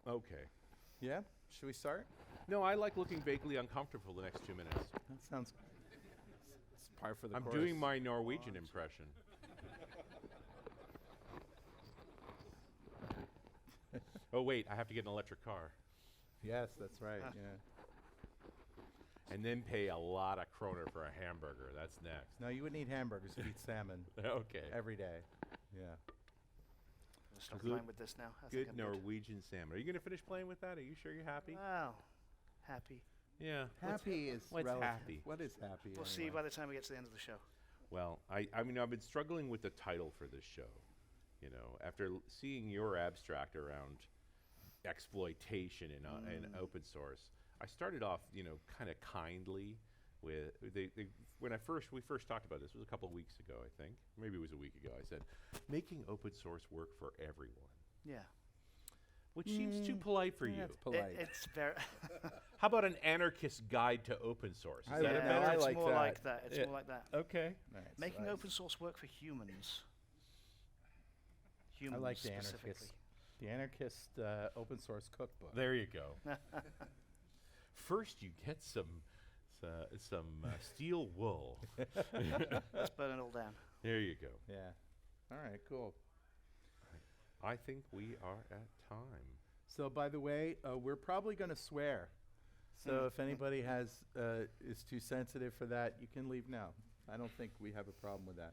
Okay. Yeah? Should we start? No, I like looking vaguely uncomfortable the next 2 minutes. That sounds... It's par for the I'm course. doing my Norwegian impression. Oh, wait, I have to get an electric car. Yes, that's right, yeah. And then pay a lot of kroner for a hamburger. That's next. No, you would need hamburgers to eat salmon Okay. every day. Yeah. I'm stop Good- playing with this now. I think Good I'm Norwegian salmon. Are you going to finish playing with that? Are you sure you're happy? Wow. Happy. Yeah. Happy is what's relative. happy? What is happy? We'll see anyway? by the time we get to the end of the show. Well, I mean, I've been struggling with the title for this show. You know, after seeing your abstract around exploitation in open source, I started off, you know, kind of kindly with when we first talked about this, it was a couple of weeks ago, I think. Maybe it was a week ago. I said, making open source work for everyone, Yeah. which seems too polite for you. That's polite. It's very. How about an anarchist guide to open source? Is I that would a know, better? I it's like more that. like that. It's Yeah. more like that. Okay. All right, so Making I- open source work for humans. Humans I like the specifically. anarchist. The anarchist open source cookbook. There you go. First, you get some steel wool. Let's burn it all down. There you go. Yeah. All right, cool. I think we are at time. So, by the way, we're probably going to swear. So, if anybody is too sensitive for that, you can leave now. I don't think we have a problem with that.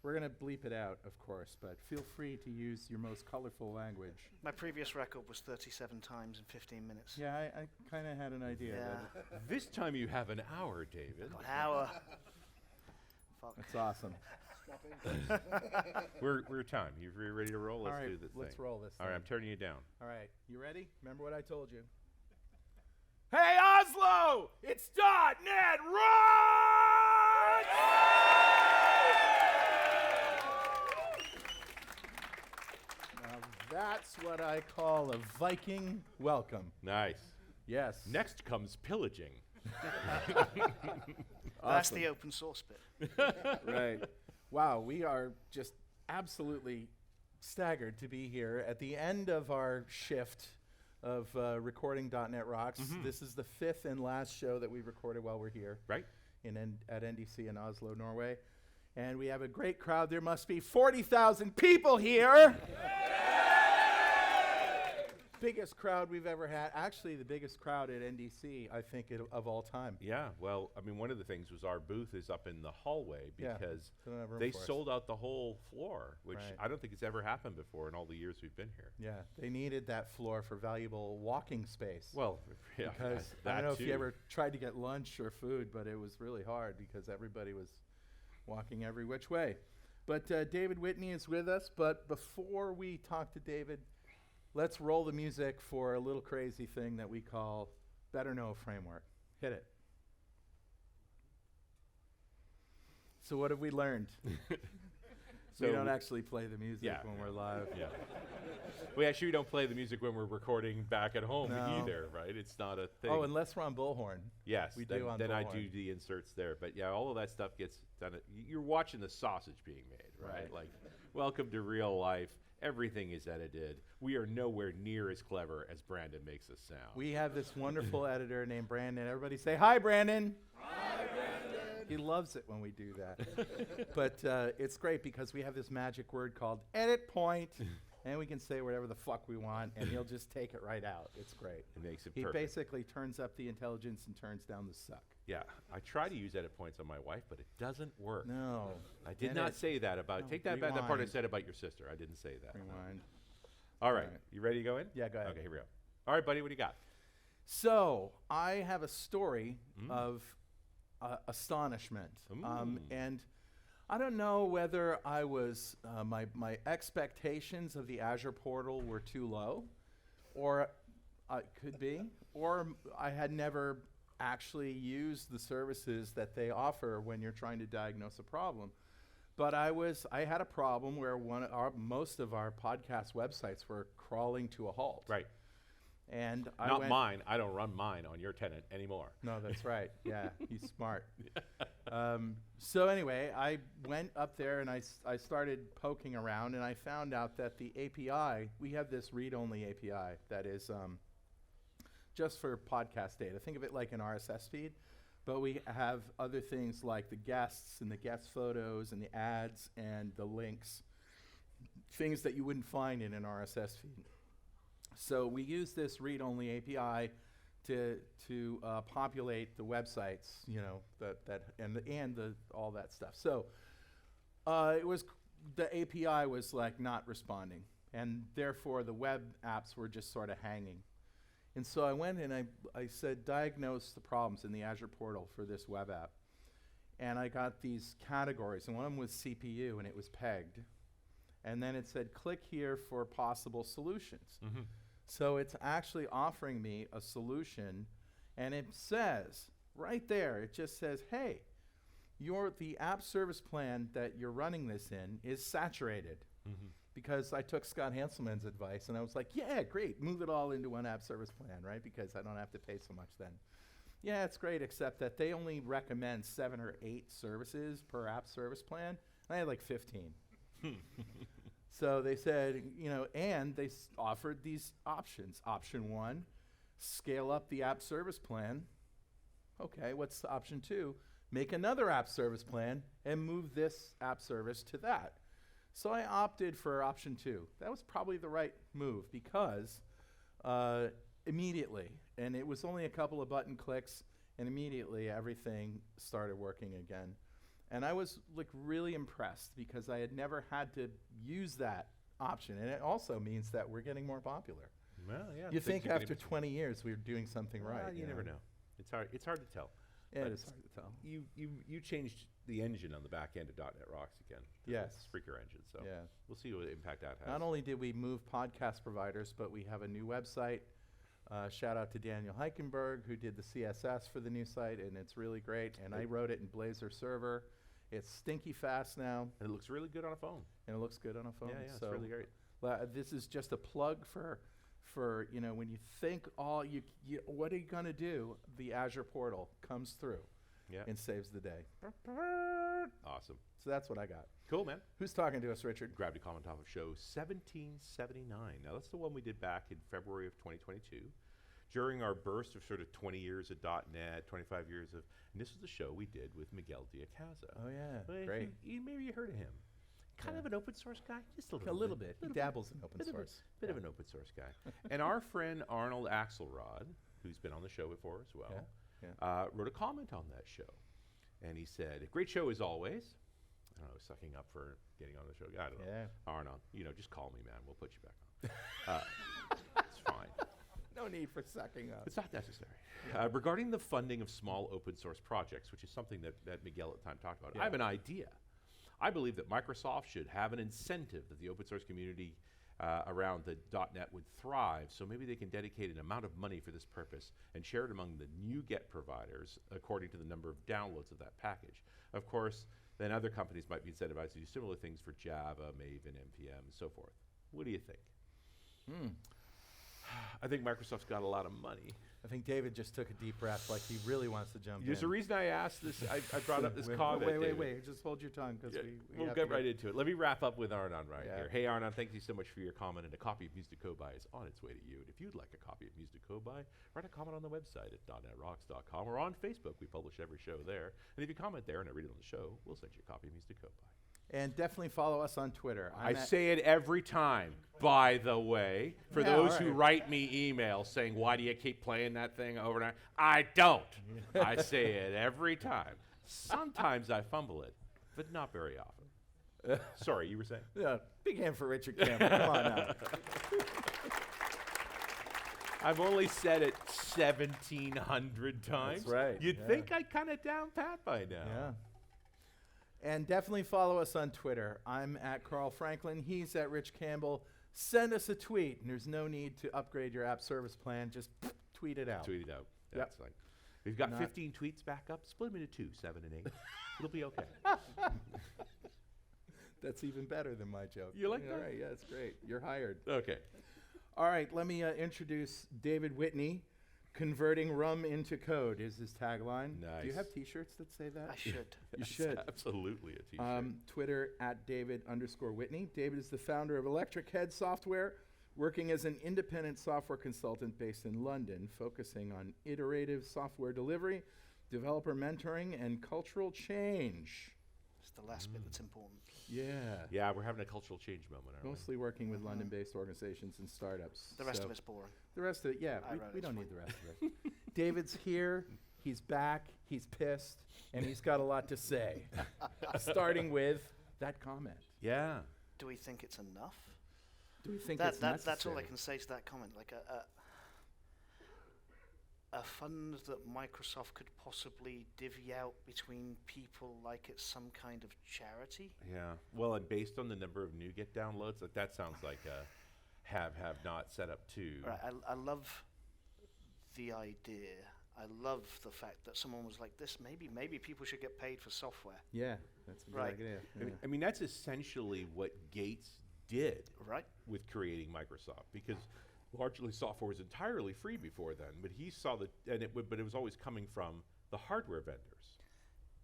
We're going to bleep it out, of course, but feel free to use your most colorful language. My previous record was 37 times in 15 minutes. Yeah, I kind of had an idea. Yeah. This time you have an hour, David. An hour. Fuck. That's awesome. We're time. You're ready to roll? Let's All right, do this let's thing. roll this All right, thing. I'm turning you down. All right, you ready? Remember what I told you. Hey, Oslo! It's .NET Now that's what I call a Viking welcome. Nice. Yes. Next comes pillaging. That's the open source bit. Right. Wow, we are just absolutely staggered to be here at the end of our shift of recording .NET Rocks. This is the 5th and last show that we recorded while we're here. Right? At NDC in Oslo, Norway. And we have a great crowd. There must be 40,000 people here. Biggest crowd we've ever had. Actually, the biggest crowd at NDC, I think, of all time. Yeah. Well, I mean, one of the things was our booth is up in the hallway Yeah, because they don't have room they for us. sold out the whole floor, which Right. I don't think it's ever happened before in all the years we've been here. Yeah, they needed that floor for valuable walking space. Well, yeah, because I that don't know if you too. ever tried to get lunch or food, but it was really hard because everybody was walking every which way. But David Whitney is with us. But before we talk to David, let's roll the music for a little crazy thing that we call Better Know Framework. Hit it. So what have we learned? So we don't actually play the music Yeah. when we're live. Yeah. We actually don't play the music when we're recording back at home No. either, right? It's not a thing. Oh, unless we're on Bullhorn. yes, we then, do on then I Bullhorn. do the inserts there. But yeah, all of that stuff gets done. You're watching the sausage being made, right? Right. Like, welcome to real life. Everything is edited. We are nowhere near as clever as Brandon makes us sound. We have this wonderful editor named Brandon. Everybody say, hi, Brandon. Hi, Brandon. He loves it when we do that. But it's great because we have this magic word called edit point, and we can say whatever the fuck we want, and he'll just take it right out. It's great. It makes it He perfect. basically turns up the intelligence and turns down the suck. Yeah, I try to use edit points on my wife, but it doesn't work. No. I did Edit. not say that about. No, Take that back. That part I rewind. said about your sister. I didn't say that. Rewind. All right, All right. you ready to go in? Yeah, go ahead. Okay, here we go. All right, buddy, what do you got? So I have a story of astonishment, and I don't know whether I was my expectations of the Azure portal were too low, or could be, or I had never actually used the services that they offer when you're trying to diagnose a problem. But I had a problem where most of our podcast websites were crawling to a halt. Right. And I Not went, mine. I don't run mine on your tenant anymore. No, that's right. Yeah, he's smart. So anyway, I went up there and I started poking around, and I found out that the API, we have this read-only API that is just for podcast data. Think of it like an RSS feed, but we have other things like the guests and the guest photos and the ads and the links, things that you wouldn't find in an RSS feed. So we use this read-only API to populate the websites, all that stuff. So the API was like not responding, and therefore the web apps were just sort of hanging. And so I went and I said, diagnose the problems in the Azure portal for this web app. And I got these categories, and one of them was CPU, and it was pegged. And then it said, click here for possible solutions. Mm-hmm. So it's actually offering me a solution, and it says, right there, it just says, hey, the app service plan that you're running this in is saturated. Mm-hmm. Because I took Scott Hanselman's advice, and I was like, yeah, great, move it all into one app service plan, right? Because I don't have to pay so much then. Yeah, it's great, except that they only recommend 7 or 8 services per app service plan. I had like 15. So they said, and they offered these options. Option 1, scale up the app service plan. Okay, what's option 2? Make another app service plan and move this app service to that. So I opted for option 2. That was probably the right move because immediately, and it was only a couple of button clicks, and immediately everything started working again. And I was like really impressed because I had never had to use that option. And it also means that we're getting more popular. Well, yeah. You think after 20 years we're doing something right. You never know. It's hard to tell. Yeah, But it is hard to tell. You changed the engine on the back end of .NET Rocks again. to Yes. the Spreaker engine. So Yeah. we'll see what impact that has. Not only did we move podcast providers, but we have a new website. Shout out to Daniel Heichenberg, who did the CSS for the new site, and it's really great. And I wrote it in Blazor Server. It's stinky fast now, And it looks really good on a phone. and it looks good on a phone. Yeah, it's So really great. this is just a plug for when you think what are you gonna do? The Azure portal comes through Yeah. and saves the day. Awesome. So that's what I got. Cool, man. Who's talking to us, Richard? Gravity Comment Off of show 1779. Now, that's the one we did back in February of 2022. During our burst of sort of 20 years of .NET, 25 years of, and this was the show we did with Miguel Diacaza. Oh yeah, Well, great. Maybe you heard of him. Kind of an open source guy, just a A little bit. He dabbles in open Bit of a- source. Bit of an open source guy. And our friend Arnold Axelrod, who's been on the show before as well, wrote a comment on that show. And he said, great show as always. I don't know, sucking up for getting on the show. I don't know. Yeah. Arnold, just call me, man. We'll put you back on. It's fine. No need for sucking up. It's not necessary. Regarding the funding of small open source projects, which is something that Miguel at the time talked about, I have an idea. I believe that Microsoft should have an incentive that the open source community around the .NET would thrive, so maybe they can dedicate an amount of money for this purpose and share it among the NuGet providers according to the number of downloads of that package. Of course, then other companies might be incentivized to do similar things for Java, Maven, NPM, and so forth. What do you think? I think Microsoft's got a lot of money. I think David just took a deep breath, like he really wants to jump There's in. a reason I asked this. I brought up this comment. Wait. Just hold your tongue, because We'll have get to right into it. Let me wrap up with Arnon right Yeah. here. Hey, Arnon, thank you so much for your comment. And a copy of Music to Kobai is on its way to you. And if you'd like a copy of Music to Kobai, write a comment on the website at .NETRocks.com or on Facebook. We publish every show there. And if you comment there and I read it on the show, we'll send you a copy of Music to Kobai. And definitely follow us on Twitter. I say it every time, by the way, for Yeah, those all who right. write me emails saying, why do you keep playing that thing over and over? I don't. I say it every time. Sometimes I fumble it, but not very often. Sorry, you were saying? Yeah, big hand for Richard Campbell. Come on now. I've only said it 1,700 times. right, You'd yeah. think I'd kind of down pat by now. Yeah. And definitely follow us on Twitter. I'm at Carl Franklin. He's at Rich Campbell. Send us a tweet. And there's no need to upgrade your app service plan. Just tweet it out. Tweet it out. Yep. That's like, we've got Not- 15 tweets back up. Split them into 2, 7 and 8. It'll be okay. That's even better than my joke. You like All that? right, yeah, it's great. You're hired. Okay. All right, let me introduce David Whitney. Converting rum into code is his tagline. Do you Nice. have T-shirts that say that? I should. You It's should. absolutely a T-shirt. Twitter at David_Whitney. David is the founder of Electric Head Software, working as an independent software consultant based in London, focusing on iterative software delivery, developer mentoring, and cultural change. It's the last bit that's important. Yeah. Yeah, we're having a cultural change moment, aren't Mostly working with London-based organizations and startups. The rest So of it's boring. the rest of it, yeah, I wrote we it, don't it's need the rest of it. David's here, he's back, he's pissed, and he's got a lot to say. Starting with that comment. we? Yeah. Do we think it's enough? Do we think That, it's that, necessary? that's all I can say to that comment. Like a fund that Microsoft could possibly divvy out between people like it's some kind of charity. Yeah. Well, and based on the number of NuGet downloads, that sounds like a have not set up too. Right. I love the idea. I love the fact that someone was like, "This maybe people should get paid for software." Yeah, that's a good Right. idea. I mean, that's essentially what Gates did Right. with creating Microsoft, because largely software was entirely free before then. But he saw but it was always coming from the hardware vendors.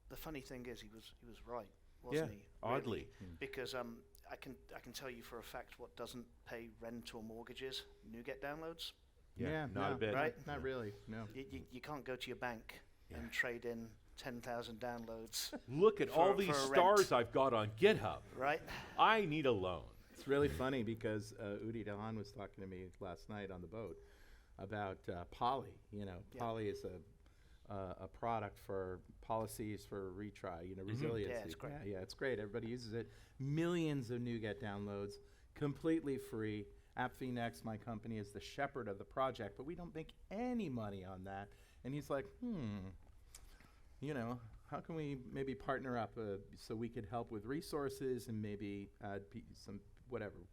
The funny thing is, he was right, wasn't he? Oddly. Because I can tell you for a fact what doesn't pay rent or mortgages. NuGet downloads. Yeah, not a no, bit. Right. Not really, no. You can't go to your bank and trade in 10,000 downloads, Look at all For- these for a stars I've got on GitHub. right? I need a loan. It's really funny because Udi Dahan was talking to me last night on the boat about Poly. You know, Yeah. Poly is a product for policies for retry, resiliency. Yeah, it's great. Yeah, it's great. Everybody uses it. Millions of NuGet downloads, completely free. AppVNext, my company, is the shepherd of the project, but we don't make any money on that. And he's like, how can we maybe partner up so we could help with resources and maybe add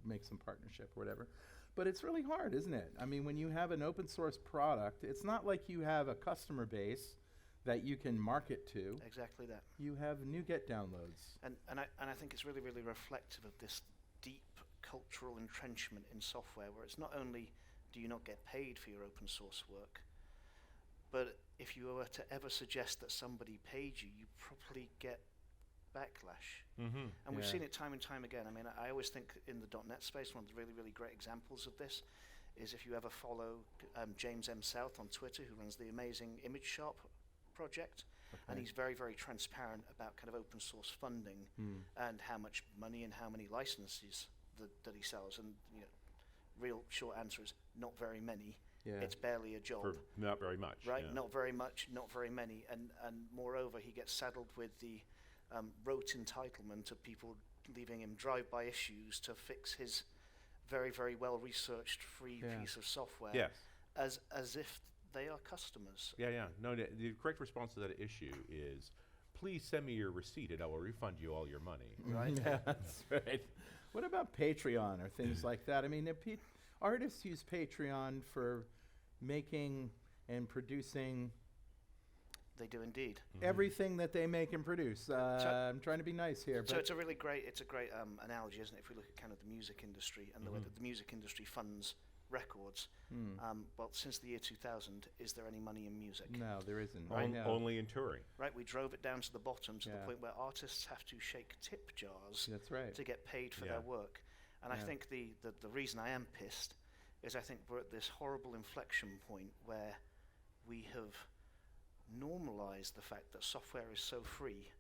make some partnership or whatever. But it's really hard, isn't it? I mean, when you have an open source product, it's not like you have a customer base that you can market to. Exactly that. You have NuGet downloads. And I think it's really, really reflective of this deep cultural entrenchment in software, where it's not only do you not get paid for your open source work, but if you were to ever suggest that somebody paid you, you probably get backlash. Mm-hmm. And we've Yeah. seen it time and time again. I mean, I always think in the .NET space, one of the really, really great examples of this is if you ever follow James M. South on Twitter, who runs the amazing Image Sharp project, and he's very, very transparent about kind of open source funding and how much money and how many licenses that he sells. And real short answer is not very many. Yeah. It's barely a job. For not very much. Right, yeah. not very much, not very many, and moreover, he gets saddled with the rote entitlement of people leaving him drive-by issues to fix his very, very well-researched free Yeah. piece of software, Yes. as if they are customers. Yeah. No, the correct response to that issue is, please send me your receipt and I will refund you all your money. Right. Yeah, that's right. What about Patreon or things like that? I mean, artists use Patreon for making and producing They do indeed. everything that they make and produce. I'm trying to be nice here, So but it's a great analogy, isn't it? If we look at kind of the music industry and the way that the music industry funds records, well, since the year 2000, is there any money in music? no, there isn't. Right. No. Only in touring. Right, we drove it down to the bottom to the Yeah. point where artists have to shake tip jars That's right. to get paid for Yeah. their work. And I Yeah. think the reason I am pissed is I think we're at this horrible inflection point where we have normalized the fact that software is so free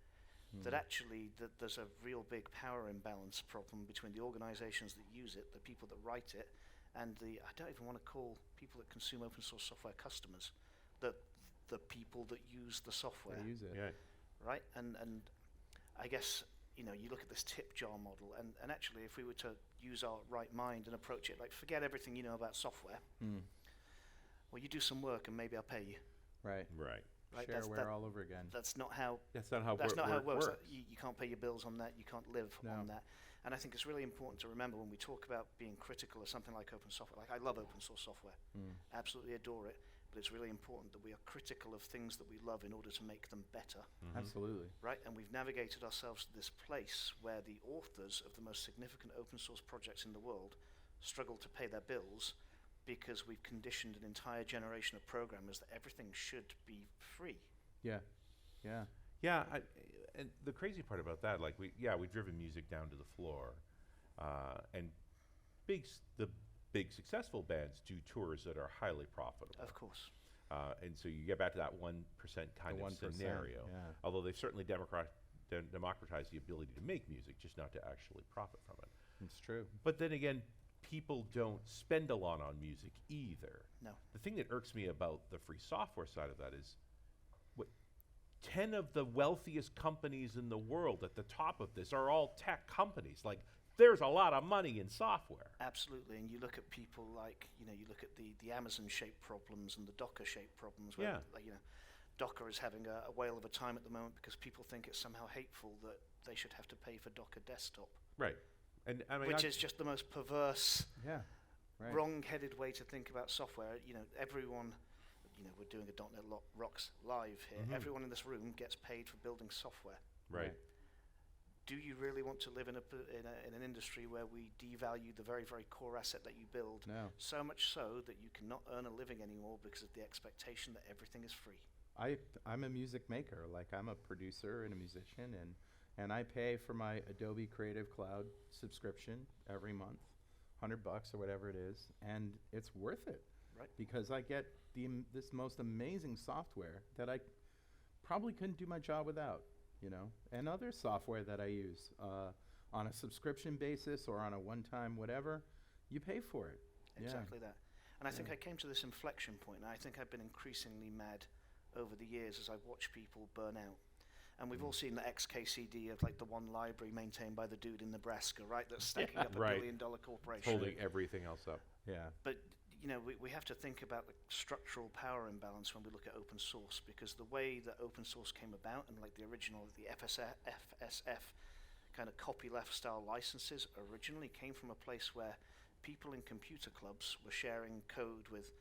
that actually there's a real big power imbalance problem between the organizations that use it, the people that write it, and I don't even want to call people that consume open source software customers, the people that use the software. They use it. Yeah. Right? And I guess, you look at this tip jar model, and actually if we were to use our right mind and approach it, like forget everything you know about software, well, you do some work and maybe I'll pay you. Right. Right. Right? Shareware all over again. That's not how That's not how that's not how it works. works. You can't pay your bills on that. You can't live No. on that. And I think it's really important to remember when we talk about being critical of something like open software. Like I love open source software, absolutely adore it. But it's really important that we are critical of things that we love in order to make them better, Absolutely. right? And we've navigated ourselves to this place where the authors of the most significant open source projects in the world struggle to pay their bills because we've conditioned an entire generation of programmers that everything should be free. Yeah. Yeah. Yeah, and the crazy part about that, like we've driven music down to the floor, and the big successful bands do tours that are highly profitable. Of course. And so you get back to that 1% kind The of 1%, scenario. yeah. Although they've certainly democratized the ability to make music, just not to actually profit from it. It's true. But then again, people don't spend a lot on music either. No. The thing that irks me about the free software side of that is 10 of the wealthiest companies in the world at the top of this are all tech companies. Like, there's a lot of money in software. Absolutely, and you look at people like, you look at the Amazon-shaped problems and the Docker-shaped problems, where, Docker is having a whale of a time at the moment because people think it's somehow hateful that they should have to pay for Docker Desktop. Right. And I mean, which is just the most perverse, Right. wrong-headed way to think about software. Everyone, we're doing a .NET Rocks live here. Mm-hmm. Everyone in this room gets paid for building software. Right. Do you really want to live in an industry where we devalue the very, very core asset that you build? No. So much so that you cannot earn a living anymore because of the expectation that everything is free. I'm a music maker. Like, I'm a producer and a musician, and I pay for my Adobe Creative Cloud subscription every month, $100 or whatever it is, and it's worth it. Right. Because I get this most amazing software that I probably couldn't do my job without, and other software that I use on a subscription basis or on a one-time whatever, you pay for it. Exactly that. And I think I came to this inflection point, and I think I've been increasingly mad over the years as I've watched people burn out. And we've all seen the XKCD of like the one library maintained by the dude in Nebraska, right? That's stacking up a $1 billion corporation. Holding everything else up. Yeah. But we have to think about the structural power imbalance when we look at open source, because the way that open source came about, and like the original, the FSF kind of copyleft style licenses originally came from a place where people in computer clubs were sharing code with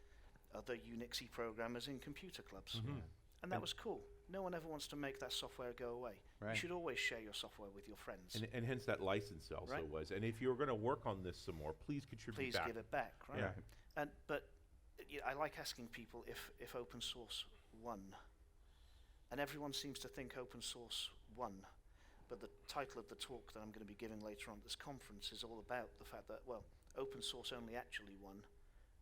other Unixy programmers in computer clubs. Mm-hmm. And that was cool. No one ever wants to make that software go away. Right. You should always share your software with your friends. And hence that license also was. And if you're going to work on this some more, please contribute Please back. give it back, right? Yeah. But I like asking people if open source won. And everyone seems to think open source won. But the title of the talk that I'm going to be giving later on at this conference is all about the fact that, open source only actually won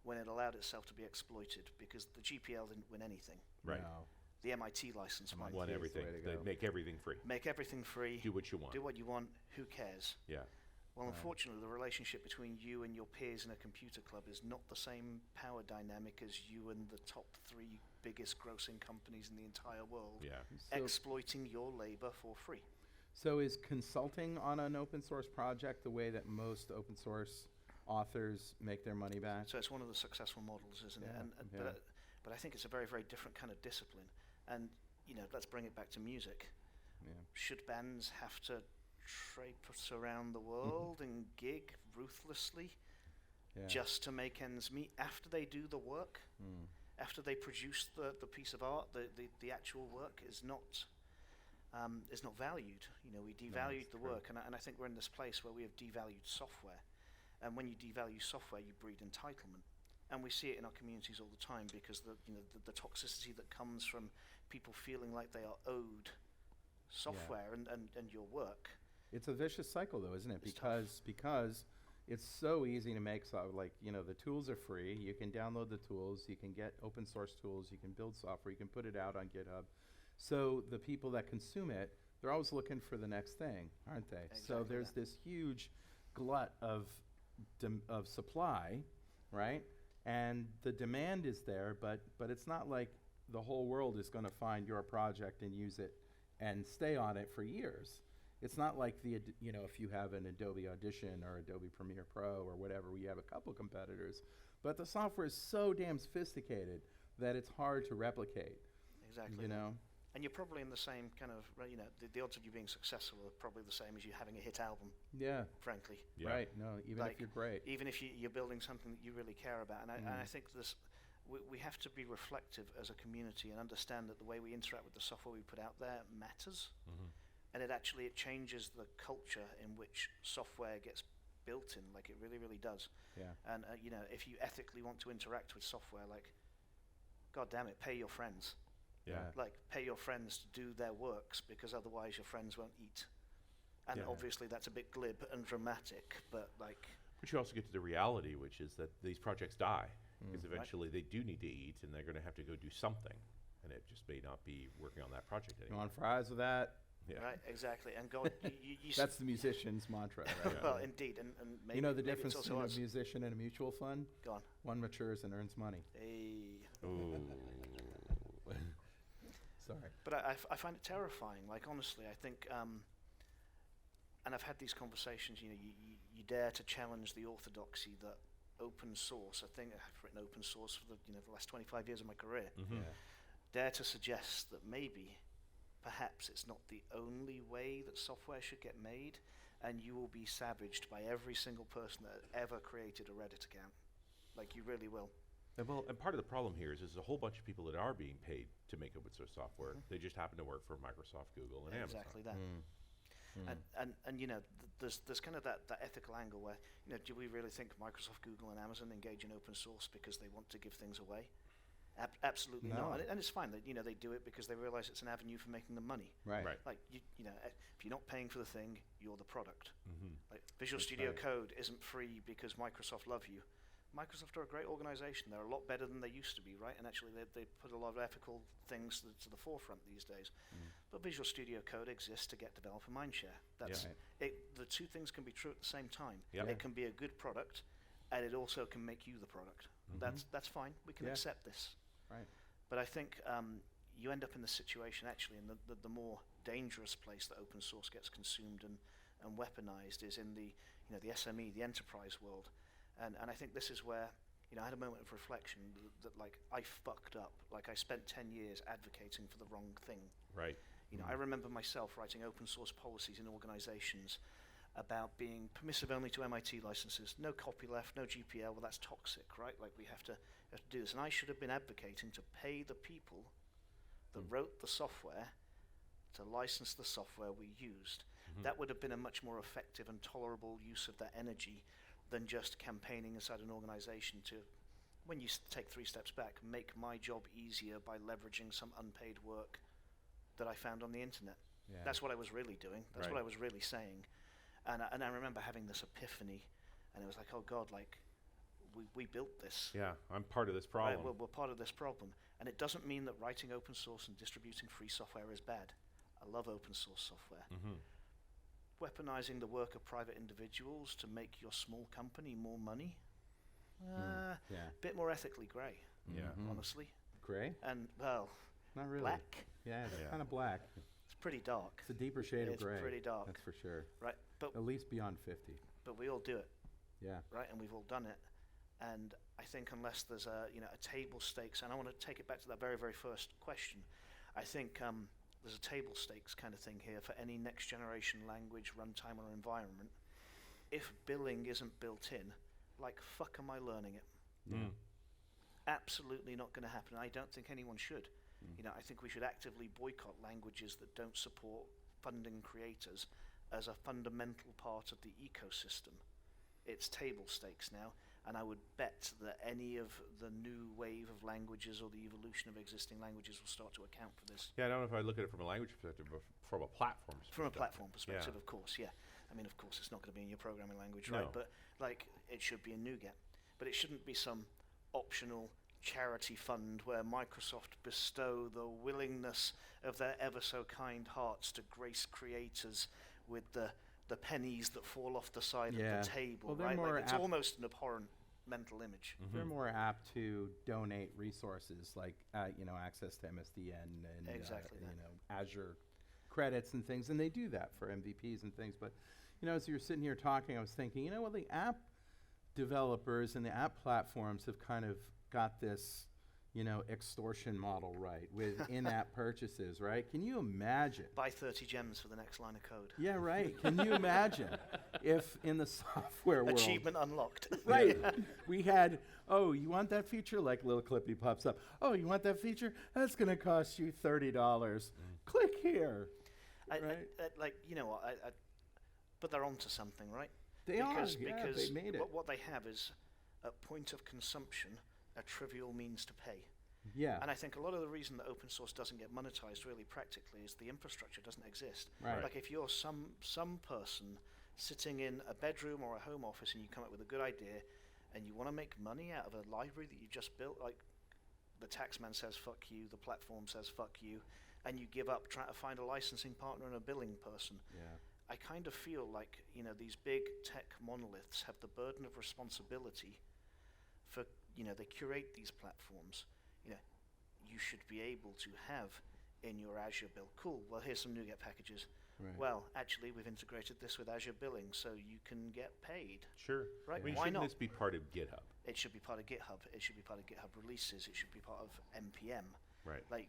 when it allowed itself to be exploited, because the GPL didn't win anything. Right. No. The MIT license won. Won everything. They make everything free. Make everything free. Do what you want. Do what you want. Who cares? Yeah. Well, unfortunately, the relationship between you and your peers in a computer club is not the same power dynamic as you and the top 3 biggest grossing companies in the entire world exploiting your labor for free. So is consulting on an open source project the way that most open source authors make their money back? So it's one of the successful models, isn't it? But I think it's a very, very different kind of discipline. And, let's bring it back to music. Yeah. Should bands have to traipse around the world and gig ruthlessly just to make ends meet after they do the work? After they produce the piece of art, the actual work is not valued. We devalued the work, and I think we're in this place where we have devalued software. And when you devalue software, you breed entitlement. And we see it in our communities all the time, because the toxicity that comes from people feeling like they are owed software and your work. It's a vicious cycle, though, isn't it? It's Because it's so easy to make the tools are free. You can download the tools. You can get open source tools. You can build software. You can put it out on GitHub. So the people that consume it, they're always looking for the next thing, aren't they? Exactly So there's this huge glut of supply, right? And the demand is there, but it's not like the whole world is going to find your project and use it and stay on it for years. It's not like if you have an Adobe Audition or Adobe Premiere Pro or whatever, we have a couple competitors, but the software is so damn sophisticated that it's hard to replicate. Exactly. And you're probably in the same kind of, the odds of you being successful are probably the same as you having a hit album. Yeah. Frankly. Yeah. Right. No, even if you're great. Even if you're building something that you really care about. And I think we have to be reflective as a community and understand that the way we interact with the software we put out there matters. And it changes the culture in which software gets built in. Like, it really, really does. Yeah. And you know, if you ethically want to interact with software, like, God damn it, pay your friends. Yeah. Like, pay your friends to do their works, because otherwise your friends won't eat. And Yeah. obviously that's a bit glib and dramatic, but like, But you also get to the reality, which is that these projects die because Right. eventually they do need to eat, and they're going to have to go do something, and it just may not be working on that project You anymore. want fries with that? Yeah. right, exactly. And God, you That's the musician's mantra, right? Yeah. well, indeed, and maybe You know the maybe difference it's between also a us. musician and a mutual fund? Go on. One matures and earns money. Hey. Ooh. Sorry. But I find it terrifying. Like, honestly, I think, and I've had these conversations. You know, you dare to challenge the orthodoxy that open source. I think I've written open source for the last 25 years of my career. Mhm. Yeah. Dare to suggest that maybe, perhaps it's not the only way that software should get made, and you will be savaged by every single person that ever created a Reddit account. Like, you really will. And well, and part of the problem here is there's a whole bunch of people that are being paid to make open source software. They just happen to work for Microsoft, Google, and Exactly that. Mm. And you know, there's kind of that ethical angle where, you know, do we really think Microsoft, Google, and Amazon engage in open source because they want to give things away? Absolutely No. not. And it's fine that, you know, they do it because they realize it's an avenue for making them money. Right. Right. Like, you know, if you're not paying for the thing, you're the product. Mhm. Like, Visual That's Studio right. Code isn't free because Microsoft love you. Microsoft are a great organization. They're a lot better than they used to be, right? And actually, they put a lot of ethical things to the forefront these days. But Visual Studio Code exists to get developer mindshare. That's Right. the two things can be true at the same time. Yep. It can be a good product, and it also can make you the product. That's fine. We can Yeah. accept this. Right. But I think you end up in the situation, actually, in the more dangerous place that open source gets consumed and weaponized is in the the SME, the enterprise world. And I think this is where, you know, I had a moment of reflection that like, I fucked up. Like, I spent 10 years advocating for the wrong thing. Right. You know, I remember myself writing open source policies in organizations about being permissive only to MIT licenses, no copyleft, no GPL. Well, that's toxic, right? Like, we have to do this. And I should have been advocating to pay the people that wrote the software to license the software we used. That would have been a much more effective and tolerable use of that energy than just campaigning inside an organization to, when you take 3 steps back, make my job easier by leveraging some unpaid work that I found on the internet. Yeah. That's what I was really doing. That's Right. what I was really saying. And I remember having this epiphany, and it was like, oh God, like, we built this. Yeah, I'm part of this Right, problem. we're part of this problem. And it doesn't mean that writing open source and distributing free software is bad. I love open source software. Weaponizing the work of private individuals to make your small company more money, Yeah. bit more ethically grey, Yeah. honestly. Gray? And, well, Not really. black. Yeah, it's Yeah. kind of black. It's pretty dark, It's a deeper shade It's of gray. pretty dark. That's for sure. right? But At least beyond 50. we all do it, Yeah. right? And we've all done it. And I think unless there's a table stakes, and I want to take it back to that very, very first question, I think there's a table stakes kind of thing here for any next generation language, runtime, or environment. If billing isn't built in, like, fuck am I learning it? Absolutely not going to happen. I don't think anyone should. You know, I think we should actively boycott languages that don't support funding creators as a fundamental part of the ecosystem. It's table stakes now, and I would bet that any of the new wave of languages or the evolution of existing languages will start to account for this. Yeah, I don't know if I look at it from a language perspective, but from a platform perspective. From a platform perspective, Yeah. of course, yeah. I mean, of course, it's not going to be in your programming language, No. right? But, like, it should be in NuGet. But it shouldn't be some optional charity fund where Microsoft bestow the willingness of their ever so kind hearts to grace creators with the pennies that fall off the side Yeah. of the table, Well, they're right? more Like, it's apt- almost an abhorrent mental image. They're more apt to donate resources like access to MSDN and Exactly that. Azure credits and things, and they do that for MVPs and things. But as you were sitting here talking, I was thinking, the app developers and the app platforms have kind of got this extortion model right with in-app purchases, right? Can you imagine? Buy 30 gems for the next line of code. Yeah, right. Can you imagine if in the software world, Achievement unlocked. right, we had, oh, you want that feature? Like little Clippy pops up. Oh, you want that feature? That's going to cost you $30. Click here. I, Right. like, you know what? But they're onto something, right? They because, are, yeah, because they made it. what they have is, at point of consumption, a trivial means to pay. Yeah. And I think a lot of the reason that open source doesn't get monetized really practically is the infrastructure doesn't exist. Right. Like if you're some person sitting in a bedroom or a home office and you come up with a good idea and you want to make money out of a library that you just built, like the taxman says fuck you, the platform says fuck you, and you give up trying to find a licensing partner and a billing person. Yeah. I kind of feel like, you know, these big tech monoliths have the burden of responsibility for, you know, they curate these platforms. You know, you should be able to have in your Azure bill, cool, well, here's some NuGet packages. Right. Well, actually, we've integrated this with Azure billing, so you can get paid. Sure. Right, I mean, why shouldn't not? this be part of GitHub? It should be part of GitHub. It should be part of GitHub releases. It should be part of NPM. Right. Like,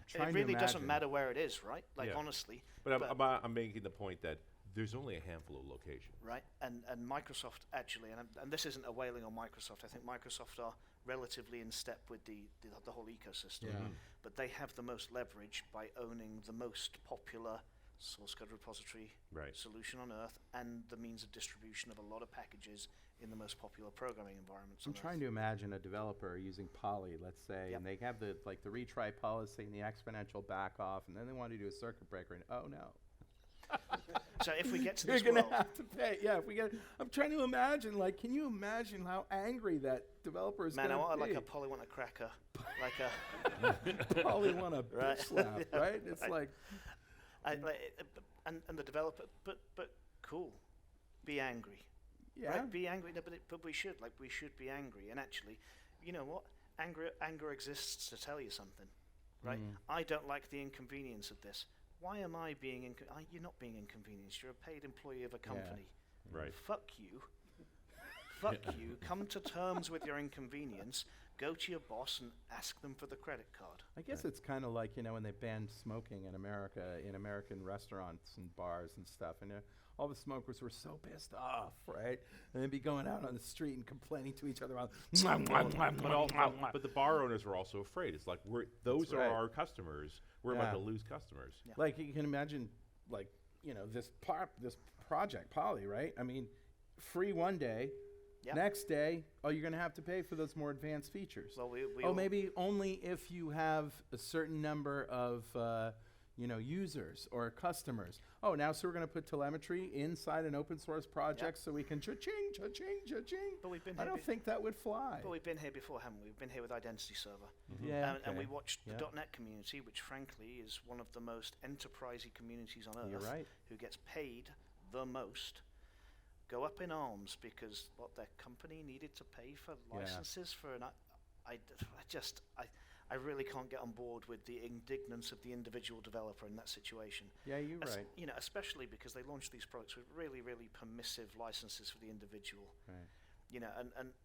Trying it to really doesn't imagine. matter where it is, right? Like, Yeah. honestly. But I'm making the point that there's only a handful of locations. Right, and Microsoft actually, and this isn't a wailing on Microsoft. I think Microsoft are relatively in step with the whole ecosystem, Yeah. but they have the most leverage by owning the most popular source code repository Right. solution on Earth and the means of distribution of a lot of packages in the most popular programming environments. I'm on trying Earth. to imagine a developer using Poly, let's say, Yep. and they have the retry policy and the exponential back off, and then they want to do a circuit breaker, and oh no. So if we get to You're this gonna world, have to pay. Yeah, if we get. I'm trying to imagine. Like, can you imagine how angry that developer is man, I gonna want be? like a Polly want a cracker, like a. Probably want a Right. bitch slap, Yeah. right? It's Right. like, And the developer, but cool, be angry. yeah, Right, be angry. No, but we should be angry. And actually, you know what? Anger exists to tell you something, right? I don't like the inconvenience of this. Why am I being you're not being inconvenienced. You're a paid employee of a company. Right. Fuck you. Fuck you. Come to terms with your inconvenience. Go to your boss and ask them for the credit card. I guess it's kind of like, you know, when they banned smoking in America, in American restaurants and bars and stuff, and all the smokers were so pissed off, right? And they'd be going out on the street and complaining to each other about, But the bar owners were also afraid. It's like those right. are our customers. We're Yeah. about to lose customers. Yeah. like you can imagine, like, you know, this project, Poly, right? I mean, free one day, Yep. next day, oh, you're going to have to pay for those more advanced features. Well, we Oh, all- maybe only if you have a certain number of, you know, users or customers. Oh, now so we're going to put telemetry inside an open source project so we can cha-ching, cha-ching, cha-ching. But we've been I here don't think that would fly. But we've been here before, haven't we? We've been here with Identity Server. Yeah, And we okay. watched Yeah. the .NET community, which frankly is one of the most enterprisey communities on Earth. You're right. Who gets paid the most, go up in arms because their company needed to pay for Yeah. licenses for an. I really can't get on board with the indignance of the individual developer in that situation. Yeah, you're right. You know, especially because they launched these products with really, really permissive licenses for the individual. Right. You know,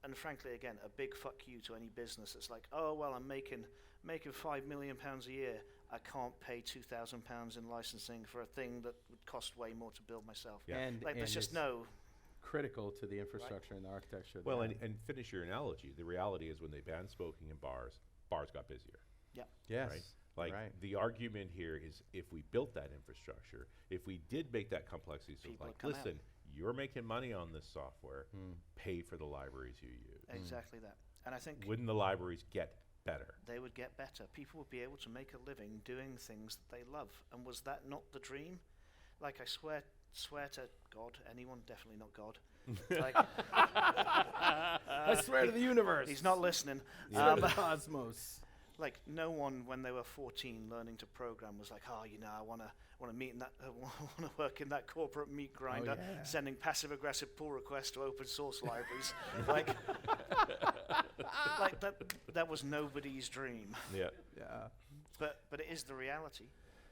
and frankly, again, a big fuck you to any business that's like, oh well, I'm making £5 million a year. I can't pay £2,000 in licensing for a thing that would cost way more to build myself. Yeah. And, Like, there's and just it's no. critical to the infrastructure and the architecture. of Well, that. and finish your analogy. The reality is when they banned smoking in bars got busier. yes, Right? Like right. the argument here is if we built that infrastructure, if we did make that complexity, so it's People like, would come out. listen, you're making money on this software, pay for the libraries you use. Exactly that. And I think Wouldn't the libraries get better? they would get better. People would be able to make a living doing things that they love. And was that not the dream? Like, I swear to God, anyone, definitely not God. Like, I swear to the universe. he's not listening. Swear to the cosmos. Like, no one when they were 14 learning to program was like, oh, you know, I want to meet in that, want to work in that corporate meat grinder, yeah. sending passive aggressive pull requests to open source libraries. like that was nobody's dream. Yeah. Yeah. But it is the reality.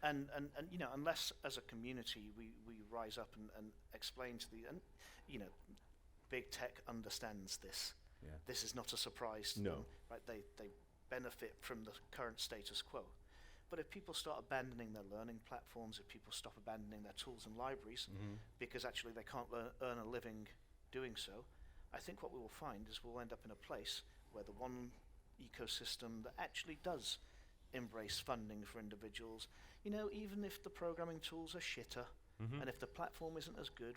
And you know, unless as a community we rise up and explain to you know, big tech understands this. Yeah. This is not a surprise to No. them, right? They benefit from the current status quo. But if people start abandoning their learning platforms, if people stop abandoning their tools and libraries because actually they can't earn a living doing so, I think what we will find is we'll end up in a place where the one ecosystem that actually does embrace funding for individuals, you know, even if the programming tools are shitter and if the platform isn't as good,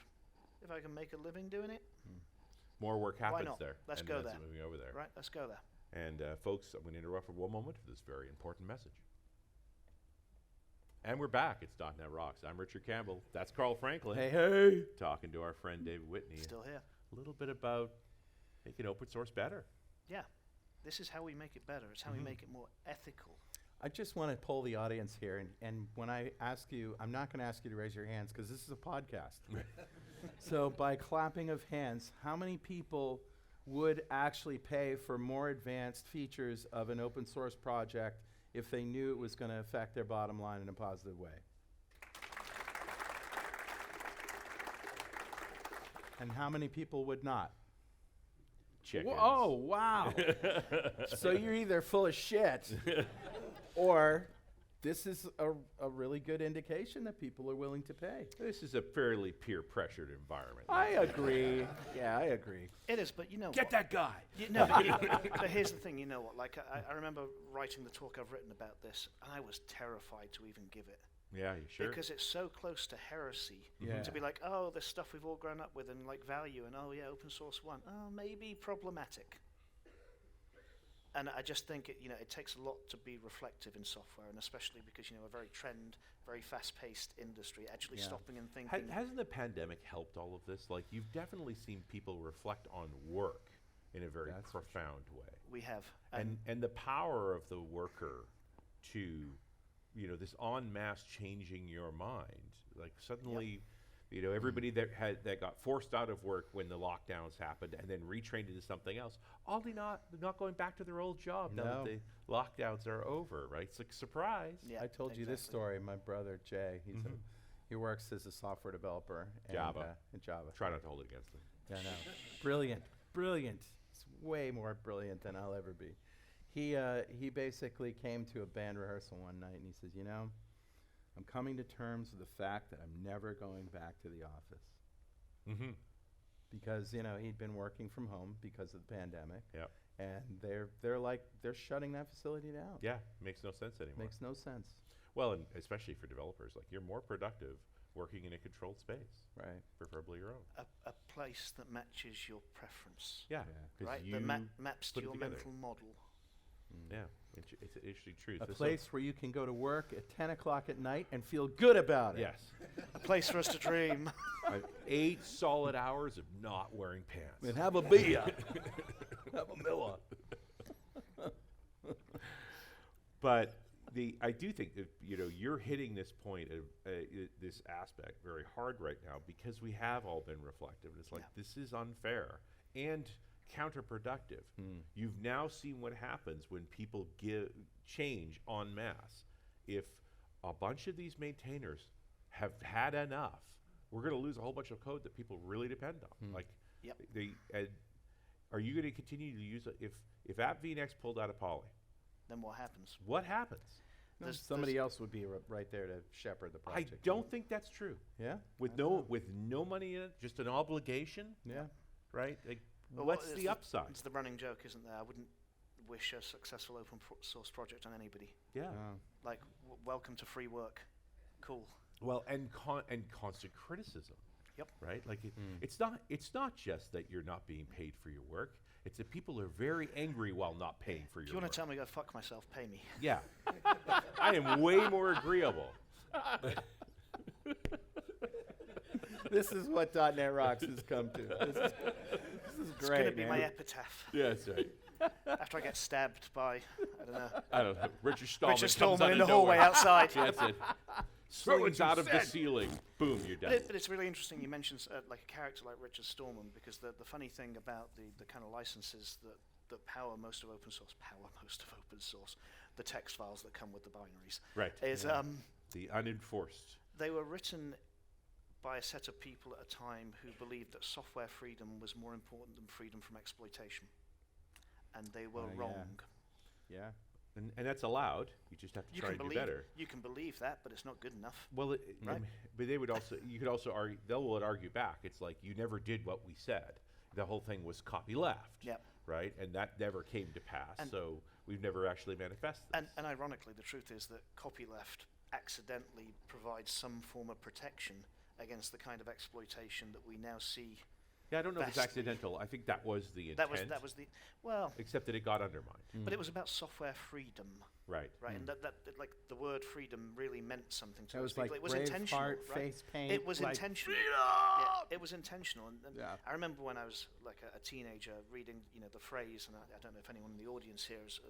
if I can make a living doing it, More work happens not? there. Let's and go that's there. Moving over there. right? Let's go there. And folks, I'm going to interrupt for one moment for this very important message. And we're back. It's .NET Rocks. I'm Richard Campbell. That's Carl Franklin. Hey. Talking to our friend David Whitney. Still here. A little bit about making open source better. Yeah. This is how we make it better. It's how we make it more ethical. I just want to poll the audience here, and when I ask you, I'm not going to ask you to raise your hands because this is a podcast. So by clapping of hands, how many people would actually pay for more advanced features of an open source project if they knew it was going to affect their bottom line in a positive way? And how many people would not? Chickens. Oh, wow. So you're either full of shit or this is a really good indication that people are willing to pay. This is a fairly peer-pressured environment. I agree. Yeah, I agree. It is, but you know Get what? that guy. But here's the thing, you know what? Like, I remember writing the talk I've written about this, and I was terrified to even give it. Yeah, you sure? Because it's so close to heresy Yeah. to be like, oh, this stuff we've all grown up with and like value, and oh yeah, open source one, oh maybe problematic. And I just think it takes a lot to be reflective in software, and especially because a very very fast-paced industry, actually Yeah. stopping and thinking. Hasn't the pandemic helped all of this? Like, you've definitely seen people reflect on work in a very That's for profound way. We have, And the power of the worker to, this en masse changing your mind. Like suddenly, everybody that got forced out of work when the lockdowns happened and then retrained into something else, they're not going back to their old job now No. that the lockdowns are over, right? It's like, surprise. yeah, I told you this exactly. story. My brother Jay, he works as a software developer and, Java. in Java. Try not to hold it against them. Yeah, no. Brilliant. It's way more brilliant than I'll ever be. He basically came to a band rehearsal one night and he says, I'm coming to terms with the fact that I'm never going back to the office. Mm-hmm. Because, he'd been working from home because of the pandemic. Yep. And they're shutting that facility down. Yeah, makes no sense anymore. Makes no sense. Well, and especially for developers, like you're more productive working in a controlled space, Right. preferably your own. A place that matches your preference, Yeah, Yeah. because right? you That maps put to it your together. mental model. Yeah, it's interesting truth. A This place where you can go to work at 10 o'clock at night and feel good about it. yes. A place for us to dream. 8 solid hours of not wearing pants. And have a beer. Have a Miller. But I do think that you're hitting this point of this aspect very hard right now because we have all been reflective. And it's like this is unfair and counterproductive. You've now seen what happens when people change en masse. If a bunch of these maintainers have had enough, we're going to lose a whole bunch of code that people really depend on. Like, Yep. are you going to continue to use it if AppVNX pulled out of Poly? Then what happens? What happens? No, There's- somebody else would be right there to shepherd the I project. don't think that's true. Yeah? With no money in it, just an obligation, Yeah. right? Like, Well, what's it's the upside? It's the running joke, isn't there? I wouldn't wish a successful open source project on anybody. Yeah. Like, welcome to free work. Cool. Well, and constant criticism. Yep. Right. Like it's not just that you're not being paid for your work. It's that people are very angry while not paying for If your you want work. to tell me go fuck myself, pay me. Yeah. I am way more agreeable. This is what .NET Rocks has come to. This is It's great, going to be man. my epitaph Yeah, that's right. after I get stabbed by, I don't know. Richard Stallman. Richard comes Stallman out in of the hallway nowhere. outside. That's it. Slings out of the ceiling. Boom, you're done. But it's really interesting you mentioned like a character like Richard Stallman, because the funny thing about the kind of licenses that power most of open source, the text files that come with the binaries, Right. is The unenforced. they were written by a set of people at a time who believed that software freedom was more important than freedom from exploitation. And they were yeah. wrong. Yeah. And that's allowed. You just have to try and do better. You can believe that, but it's not good enough. Well, Right. but they would also. You could also argue. They would argue back. It's like you never did what we said. The whole thing was copyleft. Yep. Right, and that never came to pass. And so we've never actually manifested. And ironically, the truth is that copyleft accidentally provides some form of protection against the kind of exploitation that we now see. Yeah, I don't know if it's vastly. accidental. I think that was the intent. That was the well, except that it got undermined. but it was about software freedom, Right. right? And that like the word freedom really meant something to That those was like people. It was intentional, Braveheart, right? face paint. It was like, intentional. Yeah, it was intentional. And Yeah. I remember when I was like a teenager reading, the phrase, and I don't know if anyone in the audience here has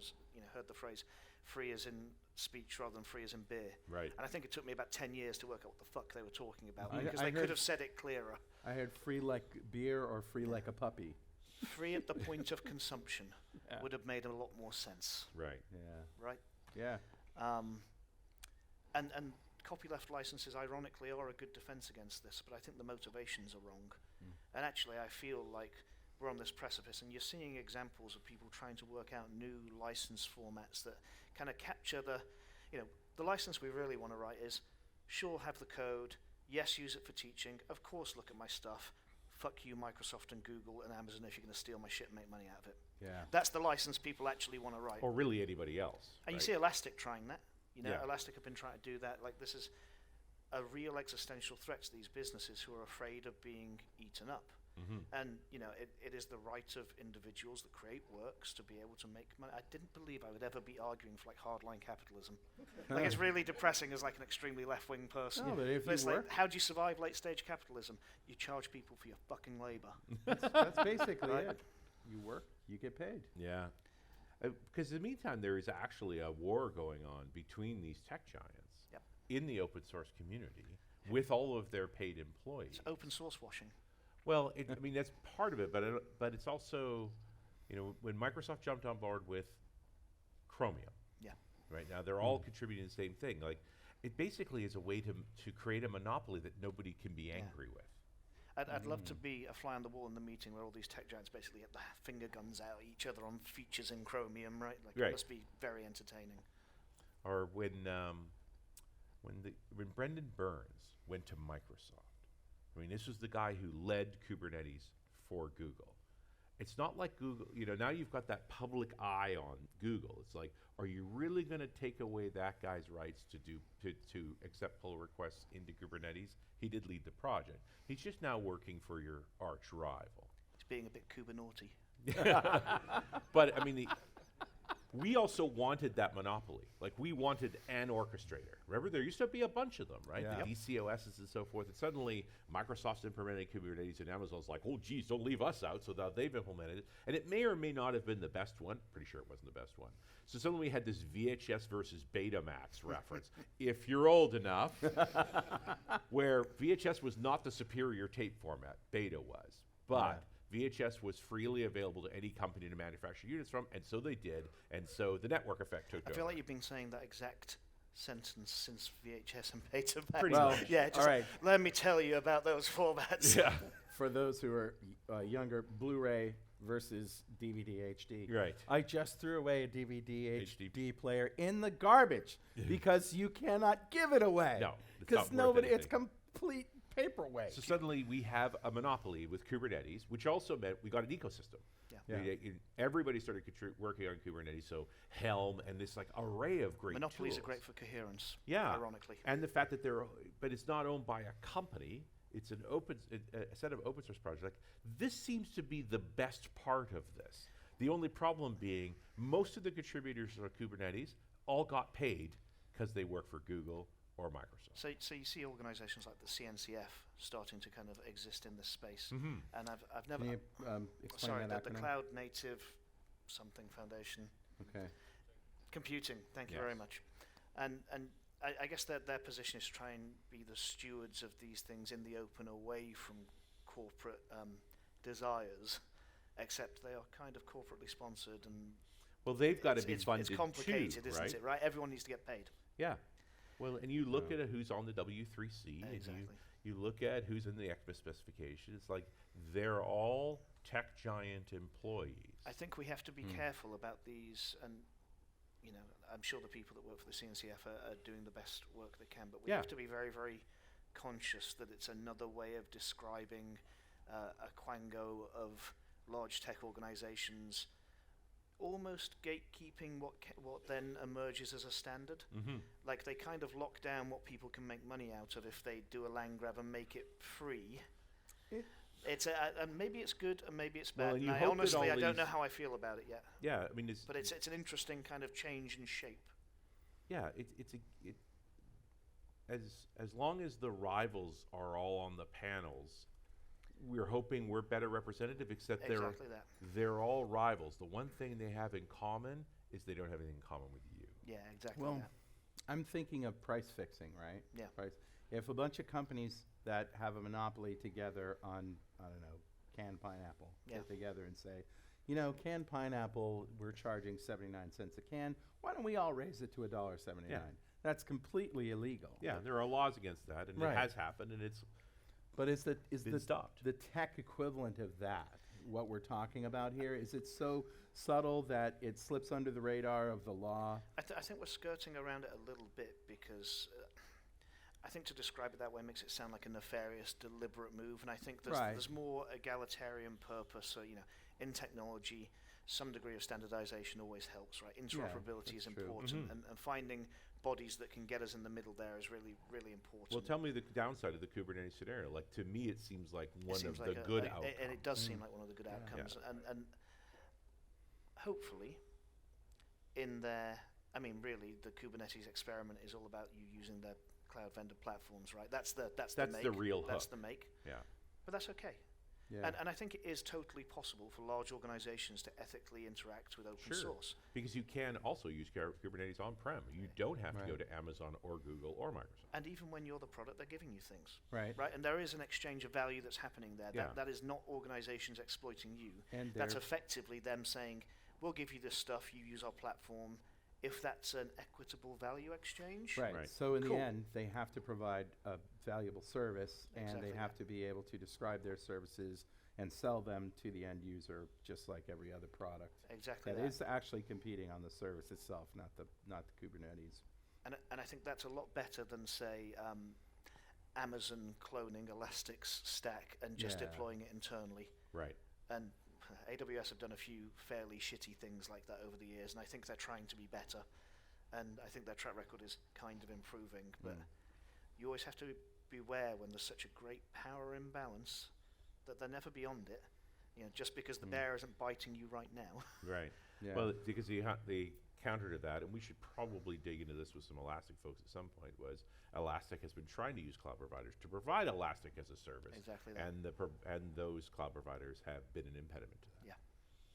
heard the phrase, free as in speech rather than free as in beer. Right. And I think it took me about 10 years to work out what the fuck they were talking about, I- because I they heard- could have said it clearer. I heard free like beer or free like a puppy. Free at the point of consumption Yeah. would have made a lot more sense, Right. Yeah. right? Yeah. And copyleft licenses, ironically, are a good defense against this, but I think the motivations are wrong. And actually, I feel like we're on this precipice, and you're seeing examples of people trying to work out new license formats that kind of capture the license we really want to write is, sure, have the code, yes, use it for teaching, of course, look at my stuff, fuck you, Microsoft and Google and Amazon, if you're going to steal my shit and make money out of it. Yeah. That's the license people actually want to write. Or really anybody else. And you right? see Elastic trying that. Yeah. Elastic have been trying to do that. Like, this is a real existential threat to these businesses who are afraid of being eaten up. And, it is the right of individuals that create works to be able to make money. I didn't believe I would ever be arguing for, like, hardline capitalism. Like, it's really depressing as, like, an extremely left-wing person. No, but if It's you like, work, how do you survive late-stage capitalism? You charge people for your fucking labor. that's basically Right. it. You work, you get paid. Yeah. Because in the meantime, there is actually a war going on between these tech giants Yep. in the open source community with all of their paid employees. It's open source washing. Well, I mean, that's part of it, but it's also, when Microsoft jumped on board with Chromium. Yeah. Right now, they're all contributing the same thing. Like, it basically is a way to create a monopoly that nobody can be angry with. I'd love to be a fly on the wall in the meeting where all these tech giants basically get the finger guns out at each other on features in Chromium, right? Like, Right. it must be very entertaining. Or when Brendan Burns went to Microsoft. I mean, this was the guy who led Kubernetes for Google. It's not like Google, now you've got that public eye on Google. It's like, are you really going to take away that guy's rights to accept pull requests into Kubernetes? He did lead the project. He's just now working for your arch rival. It's being a bit Kubanaughty. But I mean, we also wanted that monopoly. Like, we wanted an orchestrator. Remember, there used to be a bunch of them, right? Yeah. The DCOSs and so forth. And suddenly, Microsoft's implementing Kubernetes, and Amazon's like, oh, geez, don't leave us out. So now they've implemented it. And it may or may not have been the best one. Pretty sure it wasn't the best one. So suddenly we had this VHS versus Betamax reference, if you're old enough, where VHS was not the superior tape format. Beta was. But VHS was freely available to any company to manufacture units from, and so they did, and so the network effect took I over. feel like you've been saying that exact sentence since VHS and Betamax. Pretty Well, much. Yeah, just all right. let me tell you about those formats. Yeah, For those who are younger, Blu-ray versus DVD HD. right. I just threw away a DVD HD. HD player in the garbage because you cannot give it away. No, it's because not worth it's anything. complete paperweight. So suddenly we have a monopoly with Kubernetes, which also meant we got an ecosystem. Yeah. Everybody started working on Kubernetes, so Helm and this like array of great Monopolies tools. are great for coherence. Yeah, Ironically. and the fact that but it's not owned by a company. It's a set of open source projects. Like, this seems to be the best part of this. The only problem being most of the contributors on Kubernetes all got paid because they work for Google or Microsoft. So you see organizations like the CNCF starting to kind of exist in this space. Mm-hmm. And I've never... Can you explain sorry, that the acronym? Cloud Native something Foundation. Okay. Computing, thank you Yes. very much. And I guess their position is to try and be the stewards of these things in the open, away from corporate desires, except they are kind of corporately sponsored, and Well, they've got to be funded it's complicated, too, isn't right? it? Right, everyone needs to get paid. Yeah. Well, and you look at who's on the W3C, Exactly. and you look at who's in the ECMA specification. It's like they're all tech giant employees. I think we have to be careful about these, and I'm sure the people that work for the CNCF are doing the best work they can, but we Yeah. have to be very, very conscious that it's another way of describing a quango of large tech organizations almost gatekeeping what then emerges as a standard. Like they kind of lock down what people can make money out of if they do a land grab and make it free. It's and maybe it's good and maybe it's bad. Well, and you I hope that honestly, all I don't know these- how I feel about it yet. Yeah, I mean, But it's an interesting kind of change in shape. yeah, as long as the rivals are all on the panels, we're hoping we're better representative. Except Exactly that. they're all rivals. The one thing they have in common is they don't have anything in common with you. Yeah, exactly Well, that. I'm thinking of price fixing, right? Yeah. Price. If a bunch of companies that have a monopoly together on, I don't know, canned pineapple Yeah. get together and say, you know, canned pineapple, we're charging 79 cents a can. Why don't we all raise it to $1.79? Yeah. That's completely illegal. Yeah, there are laws against that, and Right. it has happened, and it's But is been the stopped. the tech equivalent of that what we're talking about here? Is it so subtle that it slips under the radar of the law? I think we're skirting around it a little bit because I think to describe it that way makes it sound like a nefarious, deliberate move. And I think there's more egalitarian purpose. So, you know, in technology, some degree of standardization always helps, right? Interoperability is that's true. important, and finding bodies that can get us in the middle there is really, really important. Well, tell me the downside of the Kubernetes scenario. Like, to me, it seems like It one seems of like the good and it outcomes. does seem like one of the good outcomes. And hopefully, in there, I mean, really, the Kubernetes experiment is all about you using their cloud vendor platforms, right? That's the make. the real That's hook. the make. Yeah. But that's okay. Yeah. And I think it is totally possible for large organizations to ethically interact with open Sure. source. Because you can also use Kubernetes on-prem. You don't have to go Right. to Amazon or Google or Microsoft. And even when you're the product, they're giving you things. Right. Right? And there is an exchange of value that's happening there. Yeah. That is not organizations exploiting you. And That's they're- effectively them saying, we'll give you this stuff, you use our platform. If that's an equitable value exchange, Right. Right. So in Cool. the end, they have to provide a valuable service, and Exactly they have that. to be able to describe their services and sell them to the end user, just like every other product. exactly That that. is actually competing on the service itself, not the Kubernetes. And I think that's a lot better than, say, Amazon cloning Elastic's stack and just Yeah. deploying it internally. Right. And AWS have done a few fairly shitty things like that over the years, and I think they're trying to be better. And I think their track record is kind of improving. But you always have to beware when there's such a great power imbalance that they're never beyond it. You know, just because the bear isn't biting you right now. Right. Yeah. Well, because the counter to that, and we should probably dig into this with some Elastic folks at some point, was Elastic has been trying to use cloud providers to provide Elastic as a service. Exactly that. And those cloud providers have been an impediment to that.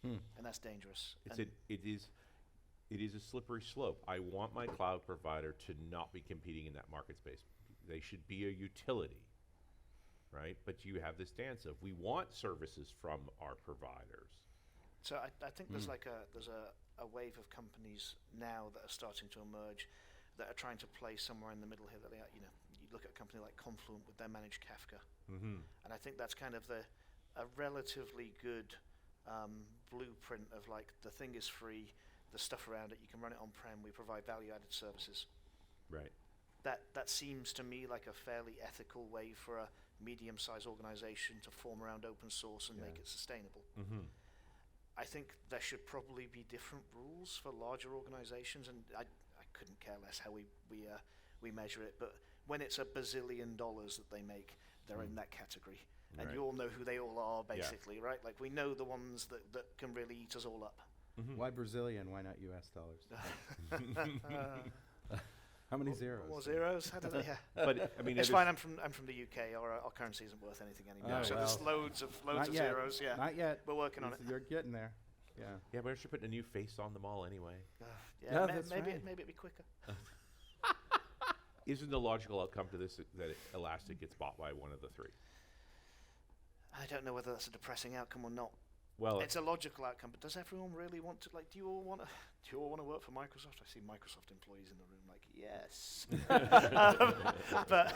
And that's dangerous. It's And it is a slippery slope. I want my cloud provider to not be competing in that market space. They should be a utility, right? But you have this dance of we want services from our providers. So I think there's a wave of companies now that are starting to emerge that are trying to play somewhere in the middle here. That they are, you know, you look at a company like Confluent with their managed Kafka, and I think that's kind of a relatively good blueprint of like the thing is free, the stuff around it you can run it on-prem. We provide value-added services. Right. That seems to me like a fairly ethical way for a medium-sized organization to form around open source and make it sustainable. I think there should probably be different rules for larger organizations, and I couldn't care less how we measure it. But when it's $1 bazillion that they make, they're in that category, and Right. you all know who they all are, basically, right? Like we know the ones that can really eat us all up. Why Brazilian? Why not US dollars? How many zeros? More zeros? I don't know. Yeah. But I mean, It's it fine. is- I'm from the UK. Our currency isn't worth anything anymore. Oh, so there's well. loads of Not yet. zeros. Yeah. Not yet. We're working on it. You're getting there. Yeah. Yeah, but I should put a new face on them all anyway. Yeah. No, ma- that's maybe right. maybe it'd be quicker. Isn't the logical outcome to this that Elastic gets bought by one of the three? I don't know whether that's a depressing outcome or not. Well, It's a logical outcome, but does everyone really want to? Like, do you all want to work for Microsoft? I see Microsoft employees in the room. Like, yes. But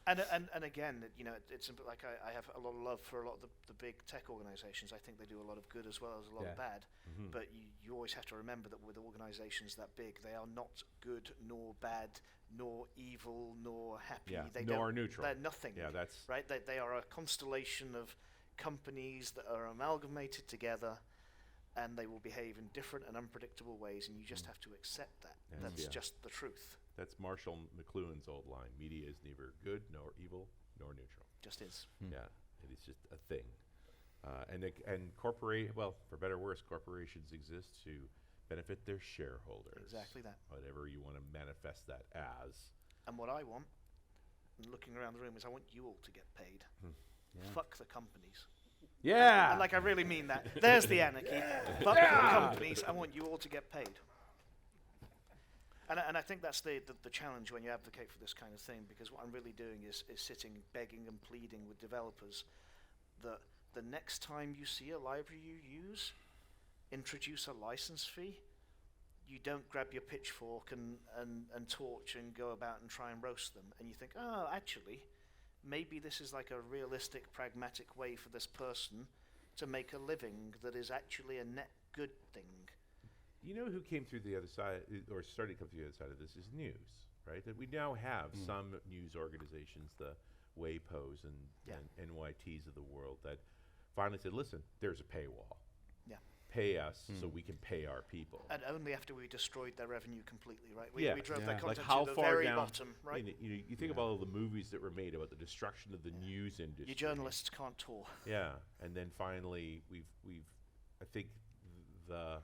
and again, you know, it's like I have a lot of love for a lot of the big tech organizations. I think they do a lot of good as well as a lot of bad. But you always have to remember that with organizations that big, they are not good nor bad nor evil nor happy. Yeah, They nor don't, neutral. They're nothing. Yeah, that's right. They are a constellation of companies that are amalgamated together, and they will behave in different and unpredictable ways, and you just have to accept that. Yes. That's Yeah. just the truth. That's Marshall McLuhan's old line. Media is neither good nor evil nor neutral. Just is. Yeah, it is just a thing. Well, for better or worse, corporations exist to benefit their shareholders. Exactly that. Whatever you want to manifest that as. And what I want, and looking around the room, is I want you all to get paid. Fuck the companies. Yeah. And like, I really mean that. There's the anarchy. Fuck the companies. I want you all to get paid. And I think that's the challenge when you advocate for this kind of thing, because what I'm really doing is sitting begging and pleading with developers that the next time you see a library you use introduce a license fee, you don't grab your pitchfork and torch and go about and try and roast them, and you think, oh, actually, maybe this is like a realistic, pragmatic way for this person to make a living that is actually a net good thing. You know who came through the other side, or started to come through the other side of this, is news, right? That we now have some news organizations, the WAPOs and NYTs of the world, that finally said, listen, there's a paywall. Yeah. Pay us so we can pay our people. And only after we destroyed their revenue completely, right? We drove Yeah. their Like content how to the far very down, bottom, right? You think about all the movies that were made about the destruction of the news industry. Your journalists can't tour. Yeah, and then finally we've I think the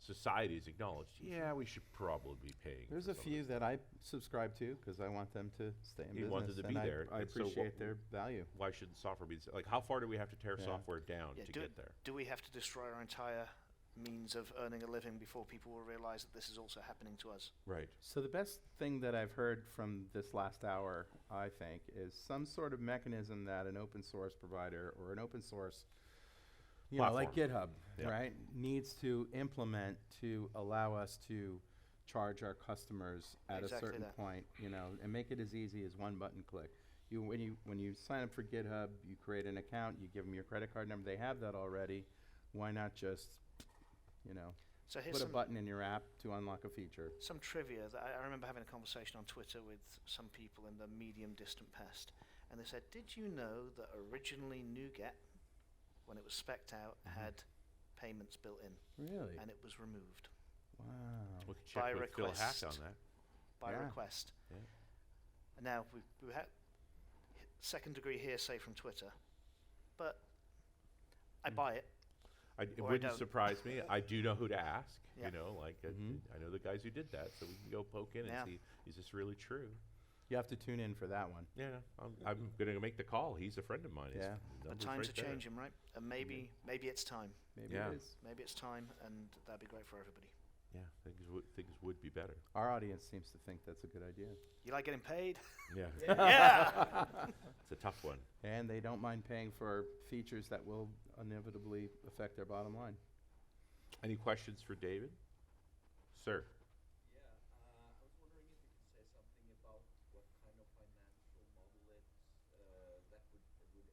society has acknowledged, yeah, we should probably be paying. There's for a some few of that I subscribe to because I want them to stay in You business. wanted to be and there, I and so appreciate their value. Why shouldn't software be like? How far do we have to tear Yeah. software down Yeah, to get there? Do we have to destroy our entire means of earning a living before people will realize that this is also happening to us? Right. So the best thing that I've heard from this last hour, I think, is some sort of mechanism that an open source provider or an open source, like GitHub, Yeah. right, needs to implement to allow us to charge our customers at Exactly a certain that. point, and make it as easy as one button click. When you sign up for GitHub, you create an account, you give them your credit card number. They have that already. Why not just, So here's put a some, button in your app to unlock a feature? some trivia. That I remember having a conversation on Twitter with some people in the medium distant past, and they said, did you know that originally NuGet, when it was spec'd out, had payments built in, Really? and it was removed Wow. We can check By with Phil Hack request. on that. by Yeah. request? Yeah. And now we had second degree hearsay from Twitter, but I buy it. It Or I wouldn't don't. surprise me. I do know who to ask. Yeah. I know the guys who did that, so we can go poke in Yeah. and see, is this really true? You have to tune in for that one. Yeah, I'm going to make the call. He's a friend of mine. His Yeah. But number's times right are there. changing, right? And maybe it's time. Maybe Yeah. it is. Maybe it's time, and that'd be great for everybody. Yeah, things would be better. Our audience seems to think that's a good idea. You like getting paid? Yeah, Yeah. it's a tough one. And they don't mind paying for features that will inevitably affect their bottom line. Any questions for David? Sir. Yeah, I was wondering if you could say something about what kind of financial model that would achieve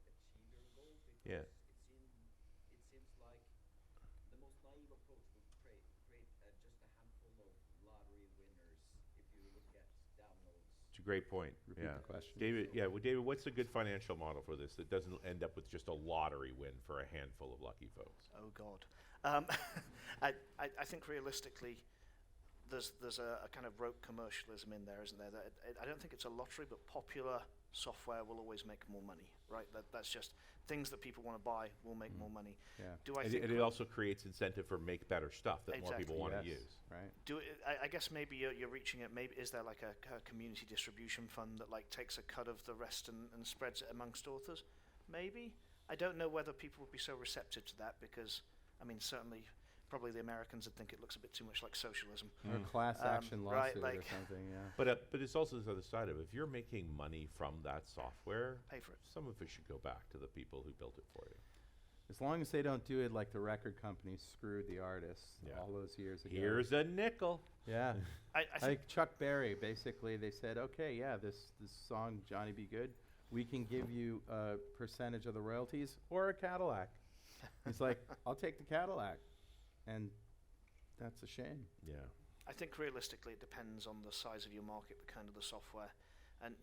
your goal, because Yeah. it seems like the most naive approach would create just a handful of lottery winners if you look at downloads. It's a great point. Repeat Yeah. the question. David, David, what's a good financial model for this that doesn't end up with just a lottery win for a handful of lucky folks? Oh God. I think realistically, there's a kind of rote commercialism in there, isn't there? That I don't think it's a lottery, but popular software will always make more money, right? That's just things that people want to buy will make more money. Yeah. Do I And think it also creates incentive for make better stuff that more people Exactly. want to Yes, use. right. I guess maybe you're reaching it. Maybe is there like a community distribution fund that like takes a cut of the rest and spreads it amongst authors? Maybe. I don't know whether people would be so receptive to that, because I mean certainly probably the Americans would think it looks a bit too much like socialism. Or a class action right, lawsuit or like- something, yeah. But it's also this other side of it. If you're making money from that software, Pay for it. some of it should go back to the people who built it for you. As long as they don't do it like the record companies screwed the artists Yeah. all those years ago. Here's a nickel. Yeah. I think Like Chuck Berry, basically, they said, okay, yeah, this song, Johnny Be Good, we can give you a percentage of the royalties or a Cadillac. He's like, I'll take the Cadillac. And that's a shame. Yeah. I think realistically it depends on the size of your market, the kind of the software. And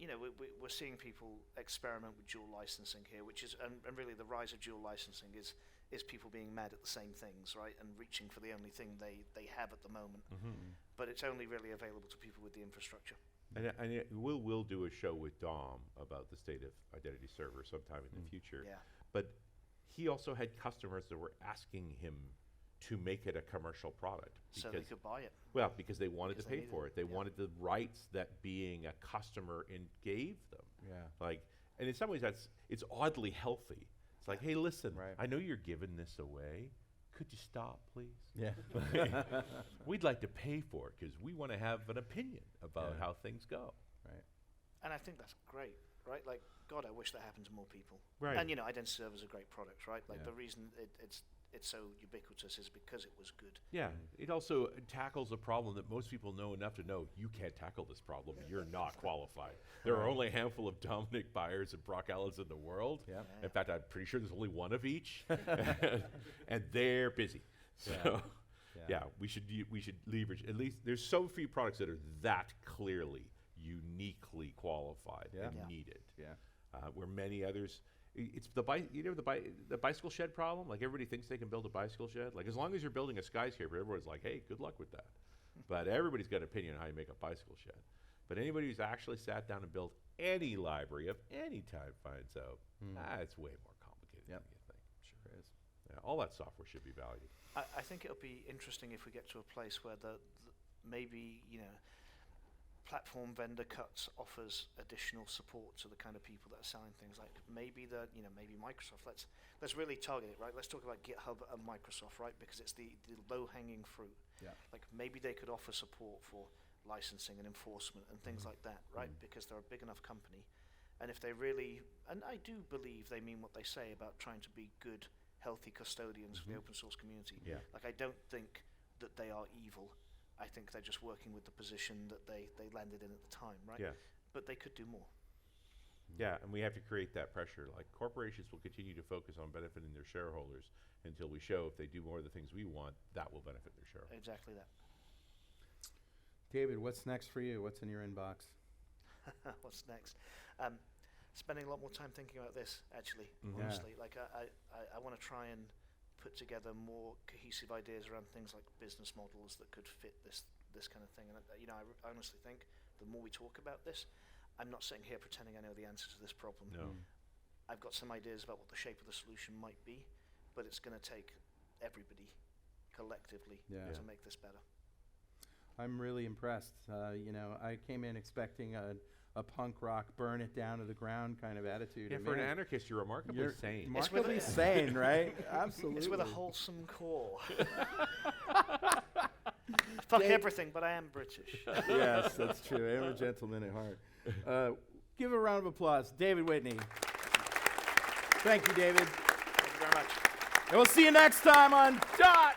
we're seeing people experiment with dual licensing here, which is and really the rise of dual licensing is is people being mad at the same things, right, and reaching for the only thing they have at the moment. But it's only really available to people with the infrastructure. And we'll do a show with Dom about the state of identity server sometime in the future. Yeah. But he also had customers that were asking him to make it a commercial product. So they could buy it. Well, because they wanted to Because they pay needed for it, it. They yeah. wanted the rights that being a customer gave them. Like, and in some ways it's oddly healthy. It's like, hey, listen, Right. I know you're giving this away. Could you stop, please? Yeah. We'd like to pay for it because we want to have an opinion about Yeah. how things go. Right. And I think that's great, right? Like, God, I wish that happened to more people. Right. And, identity servers are great products, right? Like, Yeah. the reason it's so ubiquitous is because it was good. Yeah, it also tackles a problem that most people know enough to know you can't tackle this problem. You're not qualified. There are only a handful of Dominic Byers and Brock Allens in the world. Yeah. In fact, I'm pretty sure there's only one of each, and they're busy. So, yeah, we should leverage at least. There's so few products that are that clearly, uniquely qualified Yeah. and Yeah. needed. Yeah. Where many others. It's the bicycle shed problem. Like, everybody thinks they can build a bicycle shed. Like, as long as you're building a skyscraper, everyone's like, hey, good luck with that. But everybody's got an opinion on how you make a bicycle shed. But anybody who's actually sat down and built any library of any type finds out, it's way more complicated Yep. than you think. Sure is. Yeah, all that software should be valued. I think it'll be interesting if we get to a place where maybe, platform vendor cuts offers additional support to the kind of people that are selling things. Like, maybe maybe Microsoft. Let's really target it, right? Let's talk about GitHub and Microsoft, right? Because it's the low-hanging fruit. Yeah. Like, maybe they could offer support for licensing and enforcement and things like that, right? Because they're a big enough company. And if they really, and I do believe they mean what they say about trying to be good, healthy custodians for the open source community. Yeah. Like, I don't think that they are evil. I think they're just working with the position that they landed in at the time, right? Yeah. But they could do more. Yeah, and we have to create that pressure. Like, corporations will continue to focus on benefiting their shareholders until we show if they do more of the things we want, that will benefit their shareholders. Exactly that. David, what's next for you? What's in your inbox? What's next? Spending a lot more time thinking about this, actually, Yeah. honestly. Like, I want to try and put together more cohesive ideas around things like business models that could fit this kind of thing. And I honestly think the more we talk about this, I'm not sitting here pretending I know the answer to this problem. No. I've got some ideas about what the shape of the solution might be, but it's going to take everybody collectively to make this better. I'm really impressed. I came in expecting a punk rock, burn it down to the ground kind of attitude. Yeah, and for an man, anarchist, you're remarkably you're sane. remarkably sane, right? Absolutely. It's with a wholesome core. Fuck everything, but I am British. Yes, that's true. I am a gentleman at heart. Give a round of applause, David Whitney. Thank you, David. Thank you very much. And we'll see you next time on Dot